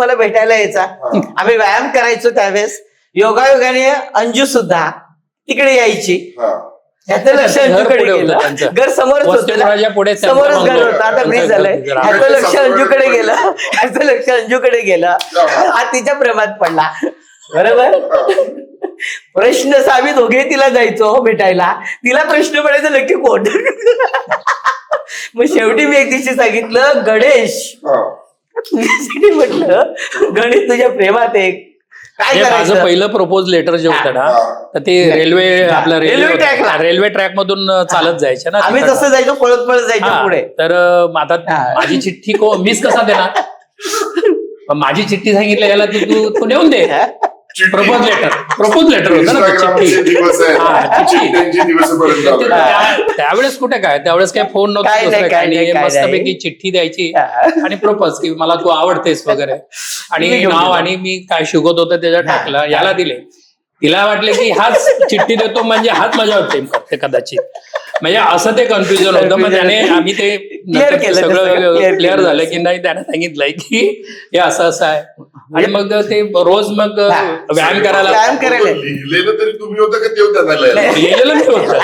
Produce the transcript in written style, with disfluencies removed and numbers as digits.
मला भेटायला यायचा. आम्ही व्यायाम करायचो त्यावेळेस. योगायोगाने अंजू सुद्धा तिकडे यायची. ह्याचं लक्ष अंजूकडे गेलं. घर समोरच होतं, समोरच घर होतं. आता ब्रिज झालंय. ह्याचं लक्ष अंजूकडे गेलं, ह्याचं लक्ष अंजूकडे गेलं. हा तिच्या प्रेमात पडला. बरोबर. प्रश्न आम्ही दोघे तिला जायचो भेटायला. तिला प्रश्न पडायचा नक्की कोण. मग शेवटी मी एक दिवशी सांगितलं, गणेश तुझ्यासाठी म्हटलं, गणेश तुझ्या प्रेमात आहे, काय माझं पहिलं प्रपोज लेटर जे होतं ना, तर ते रेल्वे ट्रॅक मधून चालत जायचे ना. आम्ही तसं जायचो, पळत पळत जायचो पुढे. तर आता माझी चिठ्ठी मिस कसा देणार. माझी चिठ्ठी सांगितलं याला तू नेऊन दे. प्रपोज लेटर होतं ना चिठ्ठी. त्यावेळेस कुठे काय, त्यावेळेस काय फोन नव्हतं, मस्तपैकी चिठ्ठी द्यायची आणि प्रपोज की मला तू आवडतेस वगैरे, आणि नाव आणि मी काय शिकवत होतं त्याच्यात टाकलं, याला दिले. तिला वाटले की हाच चिठ्ठी देतो म्हणजे हाच माझ्यावर प्रेम करते कदाचित. म्हणजे असं ते कन्फ्युजन होतं. मग त्याने आम्ही ते सगळं क्लिअर झालं की नाही, त्याने सांगितलंय की हे असं आहे. आणि मग ते रोज मग व्यायाम करायला लिहिलेलं तरी तुम्ही होतं का ते लिहिलेलं मी होतं.